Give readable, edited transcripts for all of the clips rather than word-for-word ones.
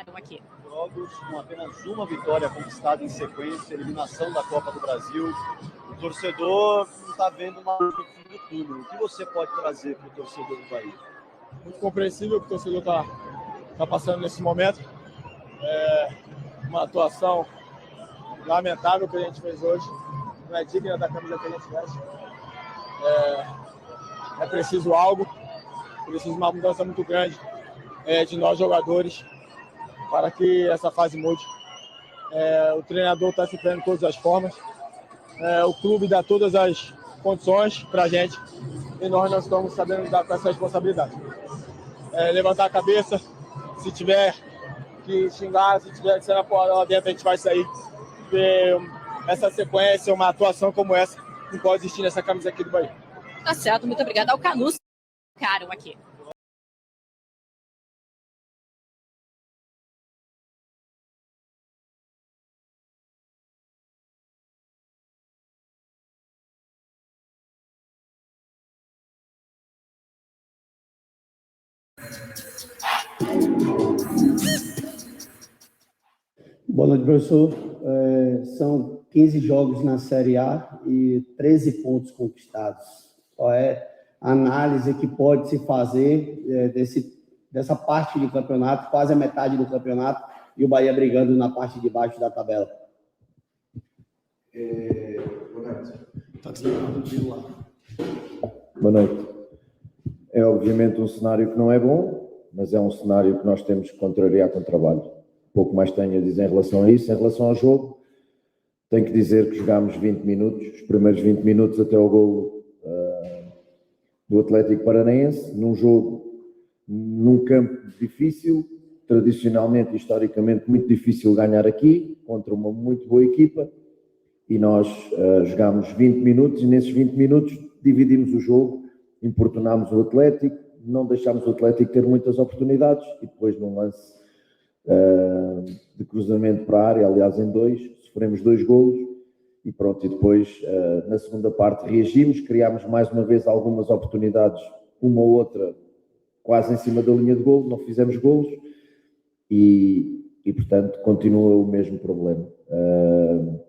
ficaram aqui. Jogos com apenas uma vitória conquistada em sequência, eliminação da Copa do Brasil. O torcedor não está vendo uma luz no fim do túnel. O que você pode trazer para o torcedor do Bahia? Muito compreensível o que o torcedor está passando nesse momento. Uma atuação lamentável que a gente fez hoje. Não é digna da camisa que a gente veste. É preciso algo, preciso uma mudança muito grande de nós jogadores para que essa fase mude. O treinador está se empenhando de todas as formas. O clube dá todas as condições para a gente e nós não estamos sabendo lidar com essa responsabilidade. Levantar a cabeça, se tiver que xingar, se tiver que ser na porrada lá dentro, a gente vai sair. Porque essa sequência, uma atuação como essa, não pode existir nessa camisa aqui do Bahia. Tá certo, muito obrigada ao Canuto. Ficaram aqui. Boa noite, professor. São 15 jogos na Série A e 13 pontos conquistados. Qual é a análise que pode se fazer dessa parte do campeonato, quase a metade do campeonato, e o Bahia brigando na parte de baixo da tabela? Boa noite. Está desligado lá. Boa noite. É obviamente um cenário que não é bom, mas é um cenário que nós temos que contrariar com trabalho. Pouco mais tenho a dizer em relação a isso. Em relação ao jogo, tenho que dizer que jogámos 20 minutos, os primeiros 20 minutos até o golo do Atlético Paranaense, num jogo, num campo difícil, tradicionalmente, historicamente, muito difícil ganhar aqui, contra uma muito boa equipa, e nós jogámos 20 minutos, e nesses 20 minutos dividimos o jogo, importunámos o Atlético, não deixámos o Atlético ter muitas oportunidades, e depois num lance de cruzamento para a área, aliás em 2, sofremos 2 golos e pronto, e depois na segunda parte reagimos, criámos mais uma vez algumas oportunidades, uma ou outra quase em cima da linha de golo, não fizemos golos e portanto continua o mesmo problema,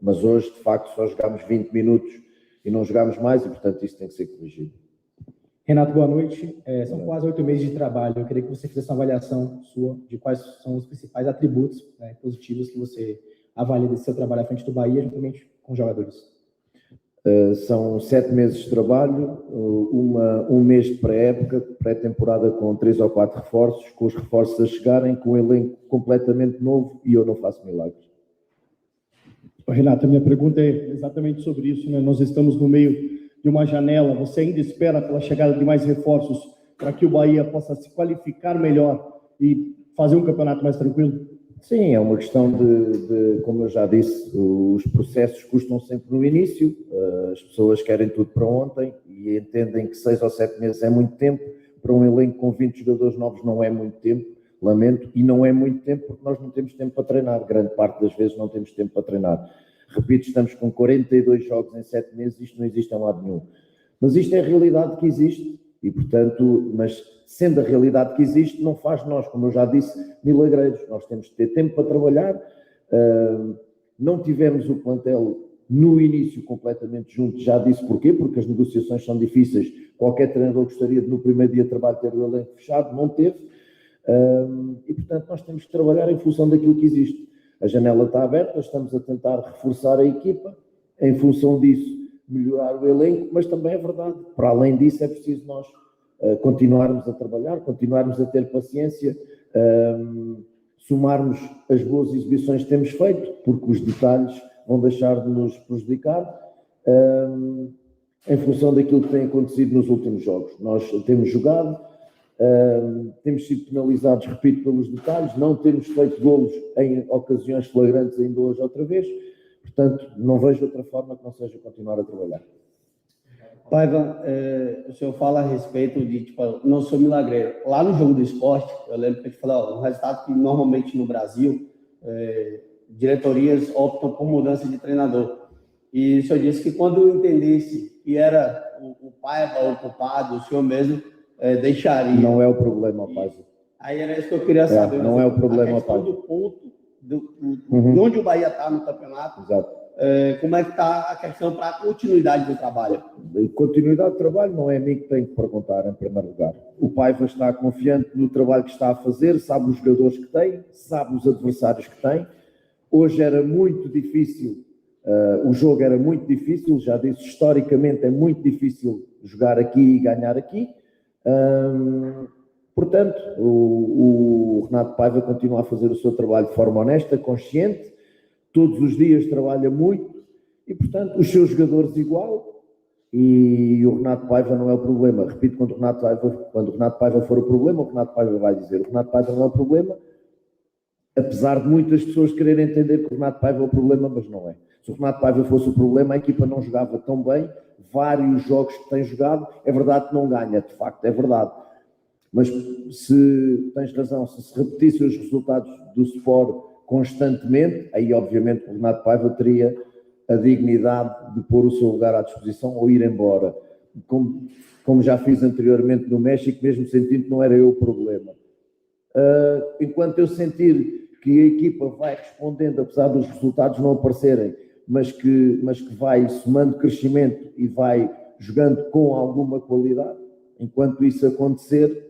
mas hoje de facto só jogámos 20 minutos e não jogámos mais e portanto isso tem que ser corrigido. Renato, boa noite. São quase 8 meses de trabalho. Eu queria que você fizesse uma avaliação sua de quais são os principais atributos positivos que você avalia desse seu trabalho à frente do Bahia, juntamente com os jogadores. São 7 meses de trabalho, um mês de pré-época, pré-temporada com 3 ou 4 reforços, com os reforços a chegarem, com um elenco completamente novo e eu não faço milagres. Renato, a minha pergunta é exatamente sobre isso, né? Nós estamos no meio de uma janela, você ainda espera pela chegada de mais reforços para que o Bahia possa se qualificar melhor e fazer um campeonato mais tranquilo? Sim, é uma questão de, como eu já disse, os processos custam sempre no início, as pessoas querem tudo para ontem e entendem que 6 ou 7 meses é muito tempo, para um elenco com 20 jogadores novos não é muito tempo, lamento, e não é muito tempo porque nós não temos tempo para treinar, grande parte das vezes não temos tempo para treinar. Repito, estamos com 42 jogos em 7 meses, isto não existe em lado nenhum. Mas isto é a realidade que existe e, portanto, mas sendo a realidade que existe, não faz nós, como eu já disse, milagreiros. Nós temos de ter tempo para trabalhar. Não tivemos o plantel no início completamente junto, já disse porquê, porque as negociações são difíceis. Qualquer treinador gostaria de, no primeiro dia de trabalho, ter o elenco fechado, não teve. E, portanto, nós temos que trabalhar em função daquilo que existe. A janela está aberta, estamos a tentar reforçar a equipa, em função disso melhorar o elenco, mas também é verdade, para além disso é preciso nós continuarmos a trabalhar, continuarmos a ter paciência, somarmos as boas exibições que temos feito, porque os detalhes vão deixar de nos prejudicar, em função daquilo que tem acontecido nos últimos jogos. Nós temos jogado, temos sido penalizados, repito, pelos detalhes, não temos feito golos em ocasiões flagrantes ainda hoje outra vez, portanto, não vejo outra forma que não seja continuar a trabalhar. Paiva, o senhor fala a respeito de, não sou milagreiro. Lá no Jogo do Esporte, eu lembro que a gente falou, um resultado que normalmente no Brasil, diretorias optam por mudança de treinador. E o senhor disse que quando entendesse que era o Paiva o culpado, o senhor mesmo deixaria. Não é o problema, Paiva. Aí era isso que eu queria saber. Não é o problema, a questão Paiva. do ponto, de onde o Bahia está no campeonato. Exato. Como é que está a questão para a continuidade do trabalho? E continuidade de trabalho não é a mim que tenho que perguntar, em primeiro lugar. O Paiva está confiante no trabalho que está a fazer, sabe os jogadores que tem, sabe os adversários que tem. Hoje era muito difícil, o jogo era muito difícil, já disse, historicamente é muito difícil jogar aqui e ganhar aqui. Portanto, o Renato Paiva continua a fazer o seu trabalho de forma honesta, consciente, todos os dias trabalha muito e, portanto, os seus jogadores igual, e o Renato Paiva não é o problema. Repito, quando o Renato Paiva for o problema, o Renato Paiva vai dizer. O Renato Paiva não é o problema, apesar de muitas pessoas quererem entender que o Renato Paiva é o problema, mas não é. Se o Renato Paiva fosse o problema, a equipa não jogava tão bem, vários jogos que tem jogado, é verdade que não ganha, de facto, é verdade. Mas se tens razão, se repetissem os resultados do Sport constantemente, aí obviamente o Renato Paiva teria a dignidade de pôr o seu lugar à disposição ou ir embora, como já fiz anteriormente no México, mesmo sentindo que não era eu o problema. Enquanto eu sentir que a equipa vai respondendo, apesar dos resultados não aparecerem, mas que vai somando crescimento e vai jogando com alguma qualidade, enquanto isso acontecer,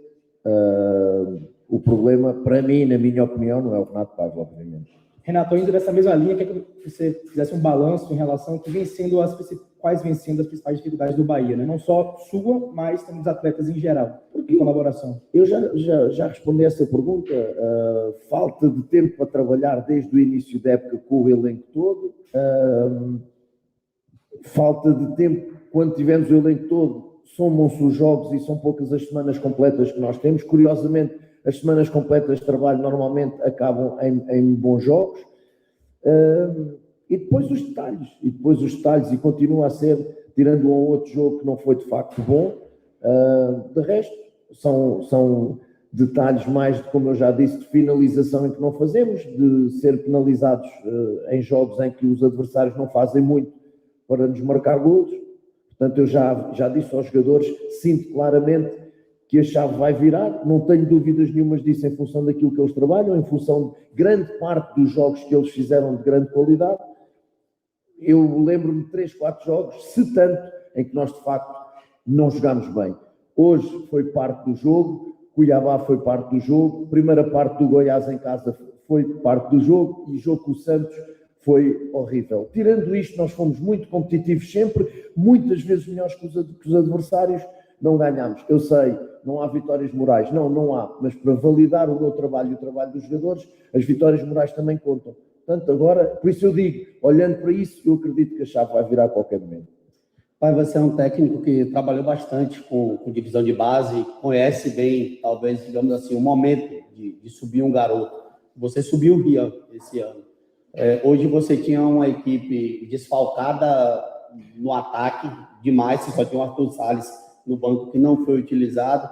o problema, para mim, na minha opinião, não é o Renato Paiva, obviamente. Renato, indo nessa mesma linha, quer que você fizesse um balanço em relação a quais vêm sendo as principais dificuldades do Bahia, né? Não só sua, mas também dos atletas em geral, em colaboração. Eu já respondi essa pergunta. Falta de tempo para trabalhar desde o início da época com o elenco todo. Falta de tempo, quando tivemos o elenco todo, somam-se os jogos e são poucas as semanas completas que nós temos. Curiosamente, as semanas completas de trabalho normalmente acabam em bons jogos. E depois os detalhes, e continua a ser, tirando um ou outro jogo que não foi de facto bom, de resto, são detalhes mais, como eu já disse, de finalização em que não fazemos, de ser penalizados em jogos em que os adversários não fazem muito para nos marcar golos. Portanto, eu já disse aos jogadores, sinto claramente que a chave vai virar, não tenho dúvidas nenhumas disso em função daquilo que eles trabalham, em função de grande parte dos jogos que eles fizeram de grande qualidade. Eu lembro-me de 3, 4 jogos, se tanto, em que nós de facto não jogámos bem. Hoje foi parte do jogo, Cuiabá foi parte do jogo, primeira parte do Goiás em casa foi parte do jogo e o jogo com o Santos foi horrível. Tirando isto, nós fomos muito competitivos sempre, muitas vezes melhores que os adversários, não ganhamos. Eu sei, não há vitórias morais. Não há. Mas para validar o meu trabalho e o trabalho dos jogadores, as vitórias morais também contam. Portanto, agora, por isso eu digo, olhando para isso, eu acredito que a chave vai virar a qualquer momento. Pai, você é um técnico que trabalhou bastante com divisão de base, conhece bem, talvez, digamos assim, o momento de subir um garoto. Você subiu o Rio esse ano. Hoje você tinha uma equipe desfalcada no ataque demais, você só tinha o Arthur Salles no banco que não foi utilizado.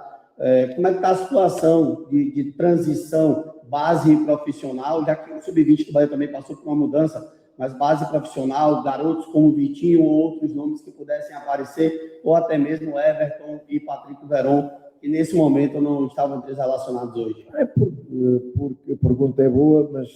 Como é que está a situação de transição base e profissional, já que o Sub-20 do Bahia também passou por uma mudança, mas base profissional, garotos como Vitinho ou outros nomes que pudessem aparecer, ou até mesmo Everton e Patrick Veron, que nesse momento não estavam relacionados hoje? Porque a pergunta é boa, mas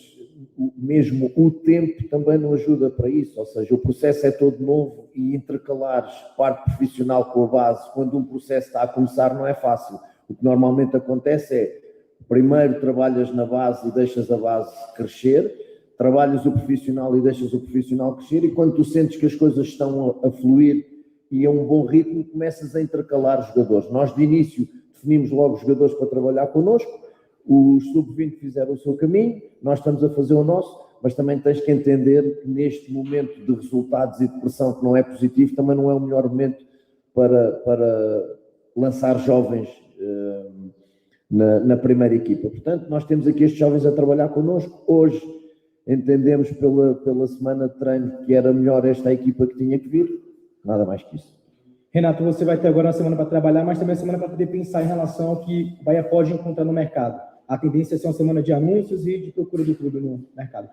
mesmo o tempo também não ajuda para isso, ou seja, o processo é todo novo e intercalares parte profissional com a base, quando um processo está a começar, não é fácil. O que normalmente acontece é, primeiro trabalhas na base e deixas a base crescer, trabalhas o profissional e deixas o profissional crescer, e quando tu sentes que as coisas estão a fluir e a um bom ritmo, começas a intercalar os jogadores. Nós, de início, definimos logo os jogadores para trabalhar connosco, os Sub-20 fizeram o seu caminho, nós estamos a fazer o nosso, mas também tens que entender que neste momento de resultados e de pressão que não é positivo, também não é o melhor momento para lançar jovens na primeira equipa. Portanto, nós temos aqui estes jovens a trabalhar connosco. Hoje entendemos pela semana de treino que era melhor esta equipa que tinha que vir, nada mais que isso. Renato, você vai ter agora uma semana para trabalhar, mas também uma semana para poder pensar em relação ao que o Bahia pode encontrar no mercado. A tendência é ser uma semana de anúncios e de procura do clube no mercado.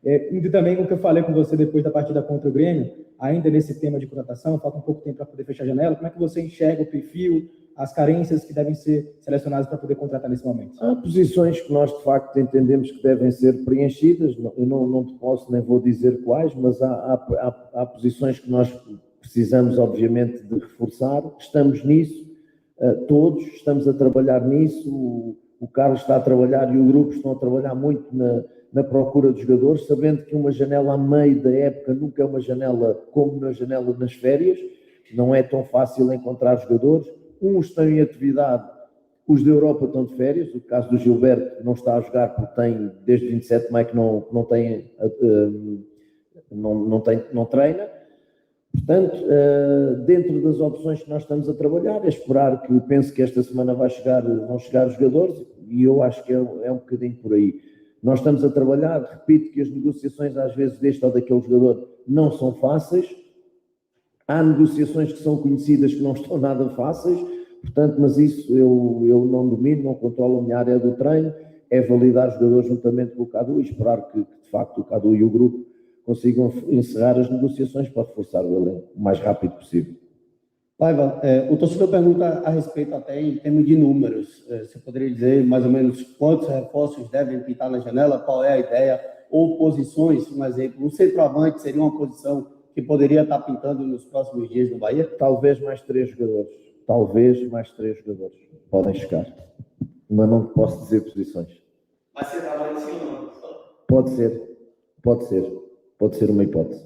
E também o que eu falei com você depois da partida contra o Grêmio, ainda nesse tema de contratação, falta um pouco de tempo para poder fechar a janela, como é que você enxerga o perfil, as carências que devem ser selecionadas para poder contratar nesse momento? Há posições que nós, de facto, entendemos que devem ser preenchidas. Eu não te posso, nem vou dizer quais, mas há posições que nós precisamos, obviamente, de reforçar. Estamos nisso, todos estamos a trabalhar nisso. O Carlos está a trabalhar e o grupo estão a trabalhar muito na procura de jogadores, sabendo que uma janela a meio da época nunca é uma janela como na janela nas férias. Não é tão fácil encontrar jogadores. Uns estão em atividade, os da Europa estão de férias. O caso do Gilberto não está a jogar porque tem, desde 27 de maio que não treina. Portanto, dentro das opções que nós estamos a trabalhar, é esperar que, penso que esta semana vão chegar os jogadores, e eu acho que é um bocadinho por aí. Nós estamos a trabalhar, repito que as negociações às vezes deste ou daquele jogador não são fáceis. Há negociações que são conhecidas que não estão nada fáceis, portanto, mas isso eu não domino, não controlo. A minha área do treino é validar os jogadores juntamente com o Cadu e esperar que de facto o Cadu e o grupo consigam encerrar as negociações para reforçar o elenco o mais rápido possível. Paiva, o torcedor pergunta a respeito até em termos de números. Você poderia dizer mais ou menos quantos reforços devem pintar na janela, qual é a ideia, ou posições, um exemplo, um centroavante seria uma posição que poderia estar pintando nos próximos dias no Bahia? Talvez mais 3 jogadores. Talvez mais 3 jogadores. Podem chegar. Mas não posso dizer posições. Vai ser trabalho sim ou não? Pode ser. Pode ser uma hipótese.